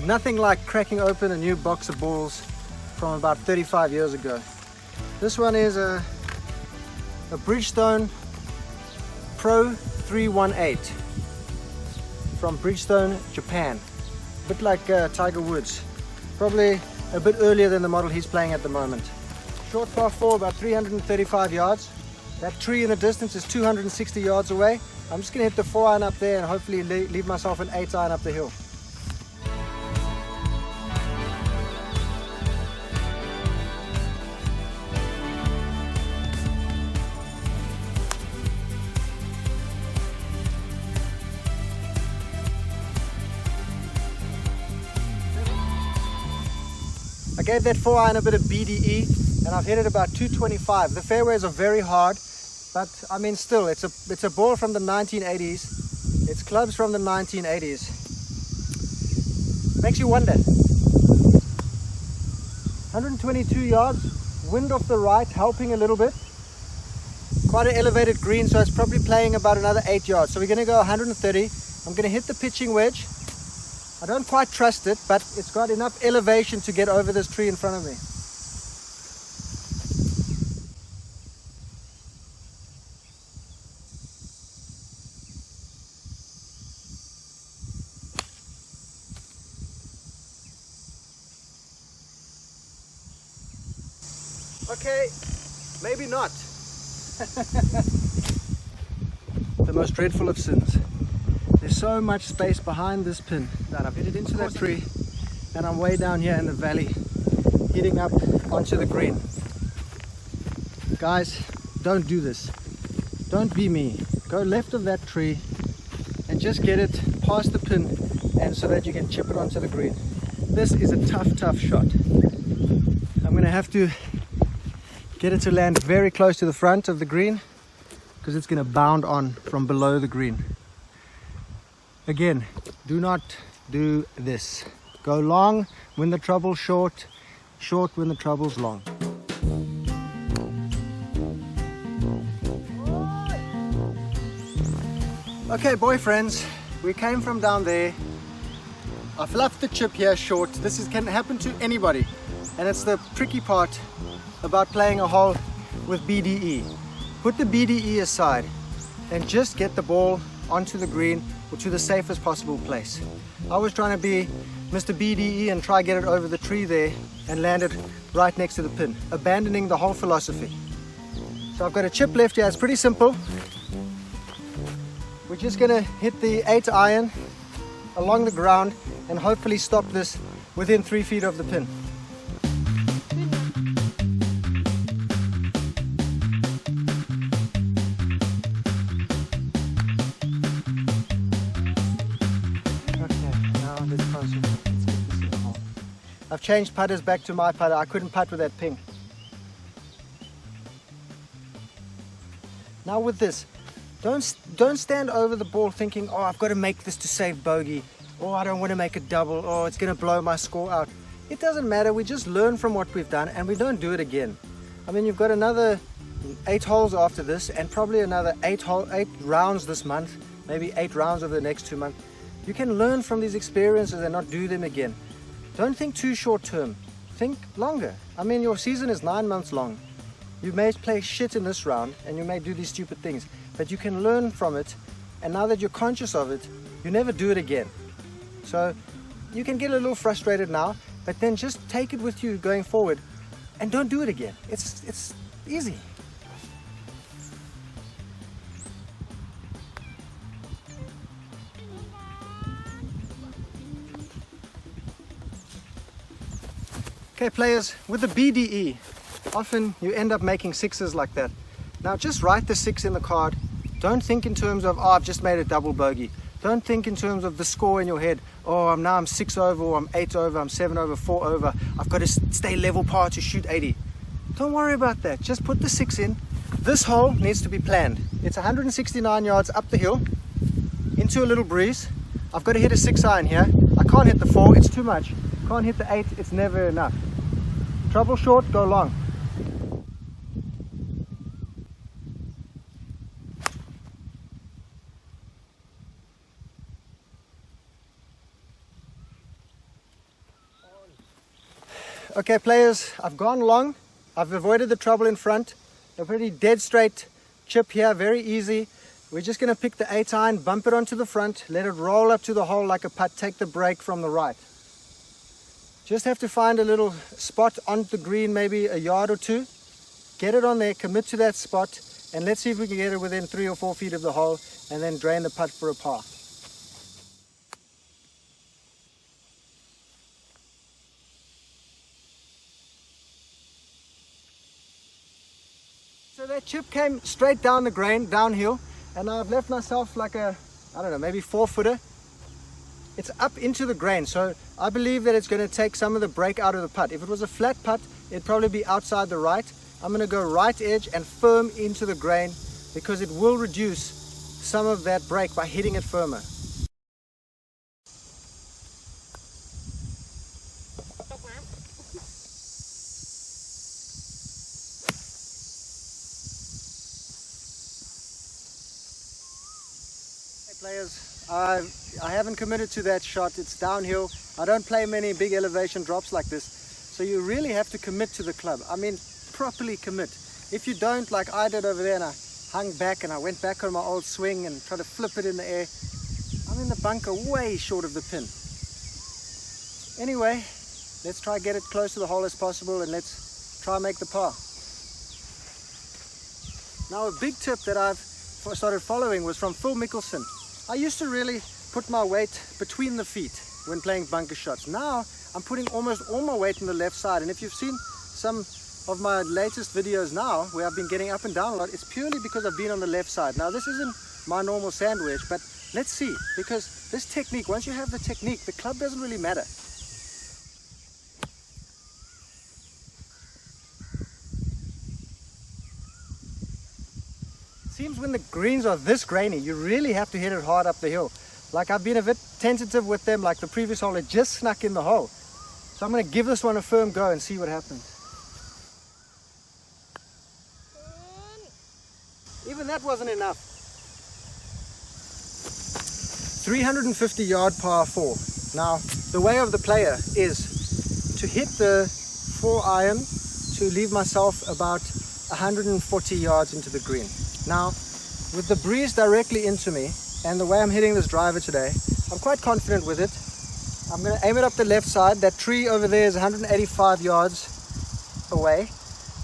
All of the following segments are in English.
Nothing like cracking open a new box of balls from about 35 years ago. This one is a Bridgestone Pro 318 from Bridgestone, Japan. A bit like Tiger Woods. Probably a bit earlier than the model he's playing at the moment. Short par 4, about 335 yards. That tree in the distance is 260 yards away. I'm just going to hit the 4-iron up there and hopefully leave myself an 8-iron up the hill. I gave that 4-iron a bit of BDE and I've hit it about 225. The fairways are very hard, but I mean still, it's a ball from the 1980s. It's clubs from the 1980s. Makes you wonder. 122 yards, wind off the right, helping a little bit. Quite an elevated green, so it's probably playing about another 8 yards. So we're going to go 130. I'm going to hit the pitching wedge. I don't quite trust it, but it's got enough elevation to get over this tree in front of me. Okay, maybe not. The most dreadful of sins. There's so much space behind this pin that I've hit it into that tree and I'm way down here in the valley hitting up onto the green. Guys, don't do this. Don't be me. Go left of that tree and just get it past the pin and so that you can chip it onto the green. This is a tough shot. I'm going to have to get it to land very close to the front of the green because it's going to bound on from below the green. Again, do not do this. Go long when the trouble's short, short when the trouble's long. Okay, boyfriends, we came from down there. I fluffed the chip here short. This can happen to anybody, and it's the tricky part about playing a hole with BDE. Put the BDE aside and just get the ball onto the green or to the safest possible place. I was trying to be Mr. BDE and try get it over the tree there and land it right next to the pin, abandoning the whole philosophy. So I've got a chip left here. It's pretty simple. We're just going to hit the 8-iron along the ground and hopefully stop this within 3 feet of the pin. I've changed putters back to my putter. I couldn't putt with that ping. Now with this, don't stand over the ball thinking, oh, I've got to make this to save bogey. Oh, I don't want to make a double. Oh, it's going to blow my score out. It doesn't matter. We just learn from what we've done and we don't do it again. I mean, you've got another 8 holes after this and probably another 8 rounds this month, maybe 8 rounds over the next 2 months. You can learn from these experiences and not do them again. Don't think too short term, think longer. I mean, your season is 9 months long. You may play shit in this round and you may do these stupid things, but you can learn from it, and now that you're conscious of it, you never do it again. So you can get a little frustrated now, but then just take it with you going forward and don't do it again. It's easy. Okay, players, with the BDE, often you end up making 6s like that. Now just write the 6 in the card. Don't think in terms of, oh, I've just made a double bogey. Don't think in terms of the score in your head. Oh, I'm 6 over, or I'm 8 over, I'm 7 over, 4 over. I've got to stay level par to shoot 80. Don't worry about that. Just put the 6 in. This hole needs to be planned. It's 169 yards up the hill into a little breeze. I've got to hit a 6-iron here. I can't hit the 4, it's too much. Can't hit the 8, it's never enough. Trouble short, go long. Okay players, I've gone long. I've avoided the trouble in front. A pretty dead straight chip here, very easy. We're just going to pick the 8 iron, bump it onto the front, let it roll up to the hole like a putt, take the break from the right. Just have to find a little spot on the green, maybe a yard or two. Get it on there, commit to that spot, and let's see if we can get it within 3 or 4 feet of the hole and then drain the putt for a par. So that chip came straight down the grain, downhill, and I've left myself like a, I don't know, maybe 4-footer. It's up into the grain, so I believe that it's going to take some of the break out of the putt. If it was a flat putt, it'd probably be outside the right. I'm going to go right edge and firm into the grain because it will reduce some of that break by hitting it firmer. Players, I haven't committed to that shot. It's downhill. I don't play many big elevation drops like this, so you really have to commit to the club. I mean, properly commit. If you don't, like I did over there, and I hung back and I went back on my old swing and tried to flip it in the air, I'm in the bunker way short of the pin. Anyway, let's try get it close to the hole as possible and let's try make the par. Now a big tip that I've started following was from Phil Mickelson. I used to really put my weight between the feet when playing bunker shots. Now I'm putting almost all my weight on the left side, and if you've seen some of my latest videos now where I've been getting up and down a lot, it's purely because I've been on the left side. Now this isn't my normal sand wedge, but let's see, because this technique, once you have the technique, the club doesn't really matter. Seems when the greens are this grainy, you really have to hit it hard up the hill. Like I've been a bit tentative with them, like the previous hole, it just snuck in the hole. So I'm going to give this one a firm go and see what happens. Even that wasn't enough. 350 yard par 4. Now, the way of the player is to hit the 4 iron to leave myself about 140 yards into the green. Now, with the breeze directly into me and the way I'm hitting this driver today, I'm quite confident with it. I'm going to aim it up the left side. That tree over there is 185 yards away.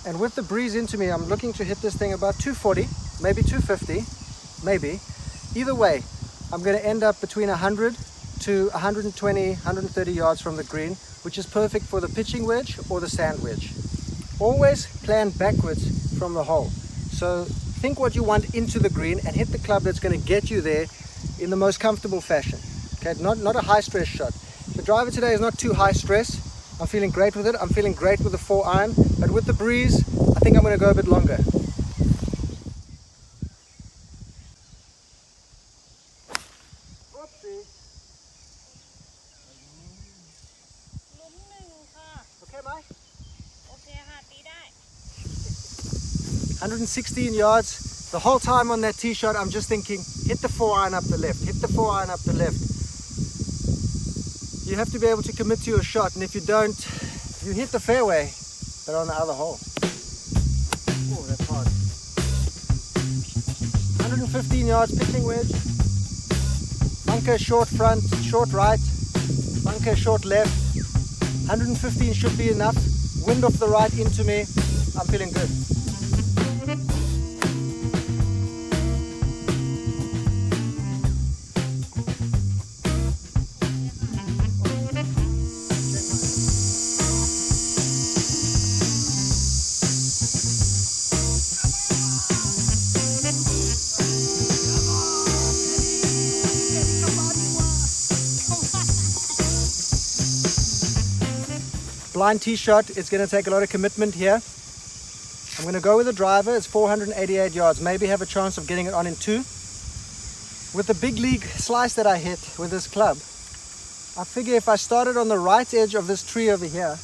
And with the breeze into me, I'm looking to hit this thing about 240, maybe 250, maybe. Either way, I'm going to end up between 100 to 120, 130 yards from the green, which is perfect for the pitching wedge or the sand wedge. Always plan backwards from the hole. So think what you want into the green and hit the club that's going to get you there in the most comfortable fashion. Okay, not a high stress shot. The driver today is not too high stress. I'm feeling great with it. I'm feeling great with the 4 iron, but with the breeze, I think I'm going to go a bit longer. Oopsie. Okay, Mike? 116 yards. The whole time on that tee shot, I'm just thinking, hit the 4 iron up the left, hit the 4 iron up the left. You have to be able to commit to your shot, and if you don't, you hit the fairway, but on the other hole. Oh, that's hard. 115 yards pitching wedge. Bunker short front, short right. Bunker short left. 115 should be enough. Wind off the right into me. I'm feeling good. Blind tee shot, it's going to take a lot of commitment here. I'm going to go with the driver. It's 488 yards, maybe have a chance of getting it on in 2. With the big league slice that I hit with this club, I figure if I started on the right edge of this tree over here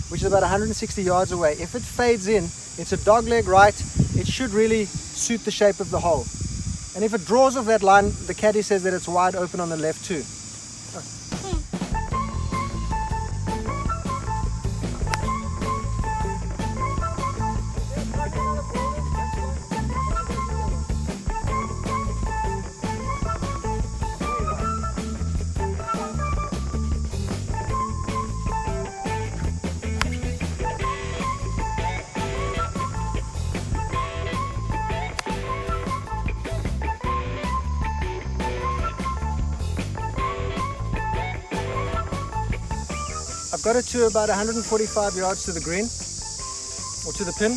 which is about 160 yards away. If it fades in, it's a dogleg right, it should really suit the shape of the hole. And if it draws off that line, the caddy says that it's wide open on the left too. I've got it to about 145 yards to the green, or to the pin.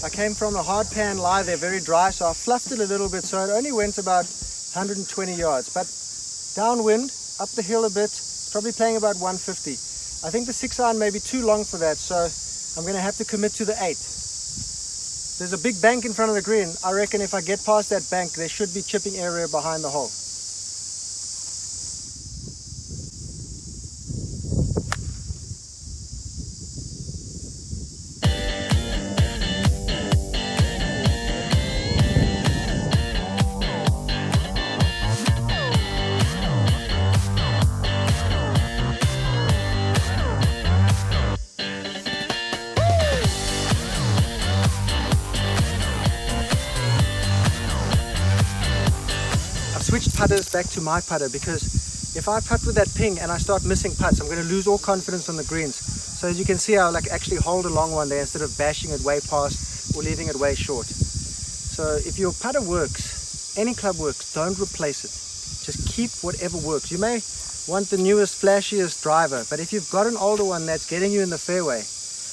I came from a hard pan lie there, very dry, so I fluffed it a little bit, so it only went about 120 yards. But downwind, up the hill a bit, probably playing about 150. I think the 6-iron may be too long for that, so I'm going to have to commit to the 8. There's a big bank in front of the green. I reckon if I get past that bank, there should be chipping area behind the hole. Switched putters back to my putter, because if I putt with that ping and I start missing putts, I'm going to lose all confidence on the greens. So as you can see, I actually hold a long one there instead of bashing it way past or leaving it way short. So if your putter works, any club works, don't replace it. Just keep whatever works. You may want the newest, flashiest driver, but if you've got an older one that's getting you in the fairway,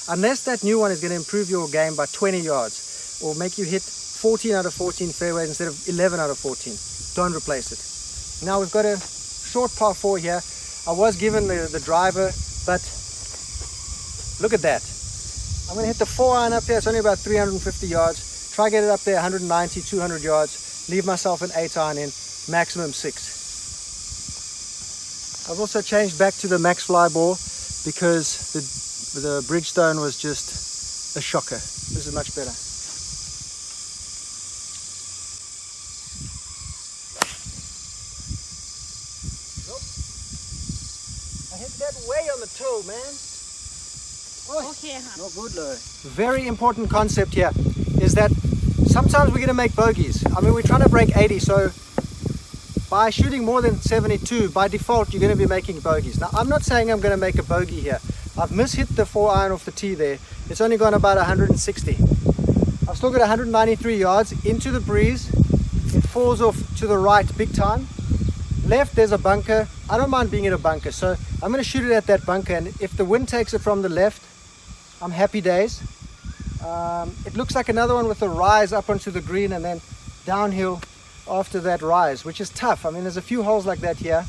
unless that new one is going to improve your game by 20 yards or make you hit 14 out of 14 fairways instead of 11 out of 14, don't replace it. Now we've got a short par 4 here. I was given the driver, but look at that. I'm going to hit the 4-iron up here. It's only about 350 yards. Try get it up there 190, 200 yards. Leave myself an 8-iron in, maximum 6. I've also changed back to the max fly ball because the Bridgestone was just a shocker. This is much better. I hit that way on the toe, man. Oh, Okay, huh? no good, though. Very important concept here is that sometimes we're going to make bogeys. I mean, we're trying to break 80, so by shooting more than 72, by default, you're going to be making bogeys. Now, I'm not saying I'm going to make a bogey here. I've mishit the 4-iron off the tee there. It's only gone about 160. I've still got 193 yards into the breeze. It falls off to the right big time. Left, there's a bunker. I don't mind being in a bunker, so I'm going to shoot it at that bunker, and if the wind takes it from the left, I'm happy days. It looks like another one with a rise up onto the green and then downhill after that rise, which is tough. I mean, there's a few holes like that here.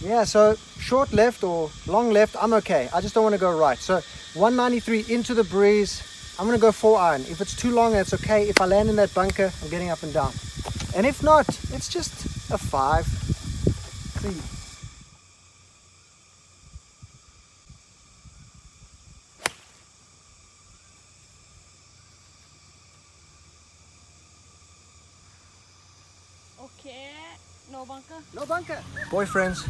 Yeah, so short left or long left, I'm okay. I just don't want to go right. So 193 into the breeze. I'm going to go 4-iron. If it's too long, that's okay. If I land in that bunker, I'm getting up and down. And if not, it's just a 5. 3. Okay, no bunker. No bunker. Boyfriends,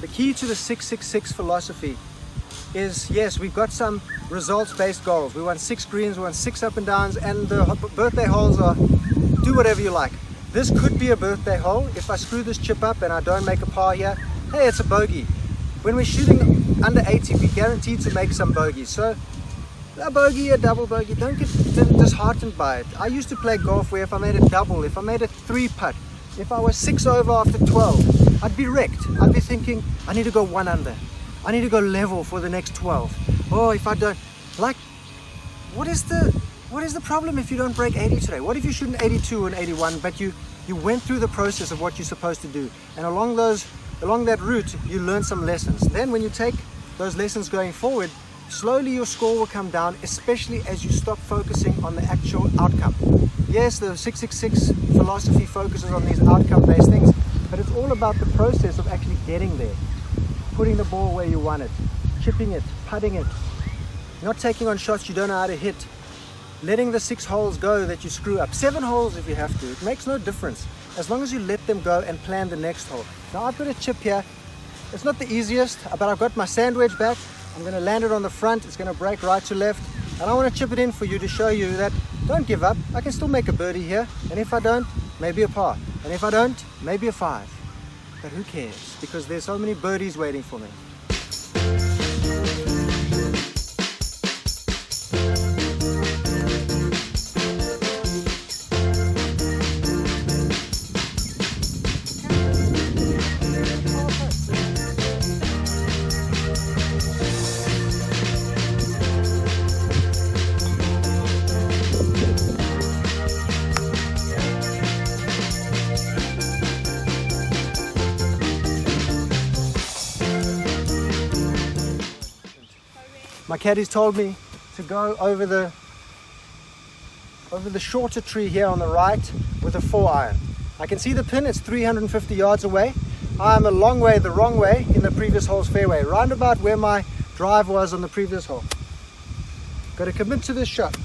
the key to the 666 philosophy is, yes, we've got some results-based goals. We want 6 greens, we want 6 up and downs, and the birthday holes are do whatever you like. This could be a birthday hole. If I screw this chip up and I don't make a par here, hey, it's a bogey. When we're shooting under 80, we're guaranteed to make some bogeys. So a bogey, a double bogey, don't get disheartened by it. I used to play golf where if I made a double, if I made a 3-putt, if I was 6 over after 12, I'd be wrecked. I'd be thinking, I need to go 1 under. I need to go level for the next 12. Oh, if I don't, like, what is the problem if you don't break 80 today? What if you shoot an 82 and 81, but you went through the process of what you're supposed to do, and along that route, you learn some lessons. Then when you take those lessons going forward, slowly your score will come down, especially as you stop focusing on the actual outcome. Yes, the 666 philosophy focuses on these outcome-based things, but it's all about the process of actually getting there, putting the ball where you want it. chipping it, putting it, not taking on shots you don't know how to hit, letting the 6 holes go that you screw up, 7 holes if you have to. It makes no difference as long as you let them go and plan the next hole. Now I've got a chip here. It's not the easiest, but I've got my sand wedge back. I'm going to land it on the front. It's going to break right to left, and I want to chip it in for you to show you that don't give up. I can still make a birdie here, and if I don't, maybe a par, and if I don't, maybe a 5. But who cares, because there's so many birdies waiting for me. My caddies told me to go over the shorter tree here on the right with a 4-iron. I can see the pin, it's 350 yards away. I'm a long way the wrong way in the previous hole's fairway, round about where my drive was on the previous hole. Got to commit to this shot.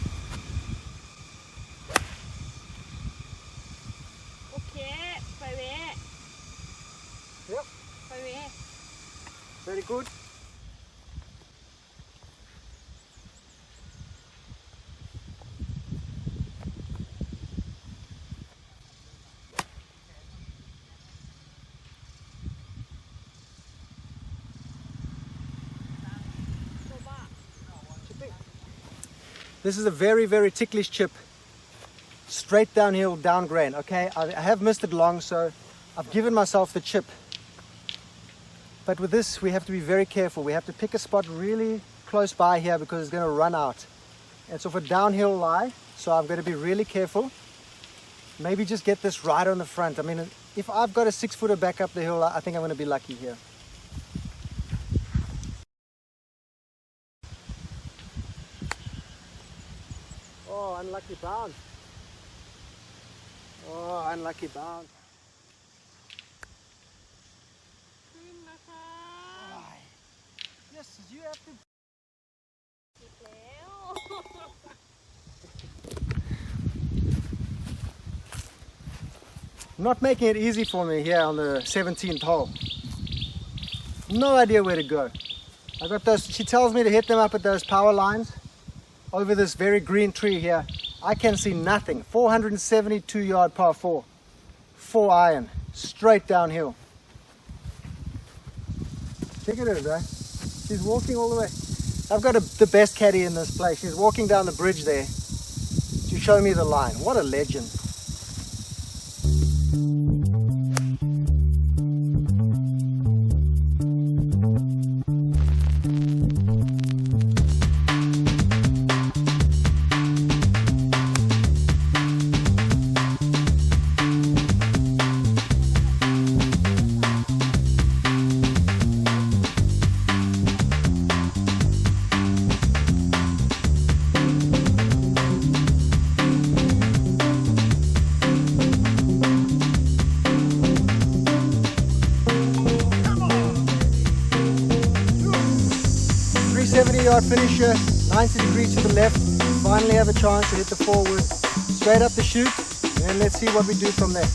Okay, phải về. Yep. Phải về. Very good. This is a very, very ticklish chip. Straight downhill, down grain. Okay, I have missed it long, so I've given myself the chip. But with this, we have to be very careful. We have to pick a spot really close by here because it's going to run out. It's off a downhill lie, so I'm going to be really careful. Maybe just get this right on the front. I mean, if I've got a 6-footer back up the hill, I think I'm going to be lucky here. Oh, unlucky bounce. Oh, unlucky bounce. Yes, you have to. Not making it easy for me here on the 17th hole. No idea where to go. I got those, she tells me to hit them up at those power lines over this very green tree here. I can see nothing. 472 yard par 4. 4-iron. Straight downhill. Check it out, eh? She's walking all the way. I've got the best caddy in this place. She's walking down the bridge there to show me the line. What a legend. Yard finisher, 90 degrees to the left. Finally have a chance to hit the forward straight up the chute, and then let's see what we do from there.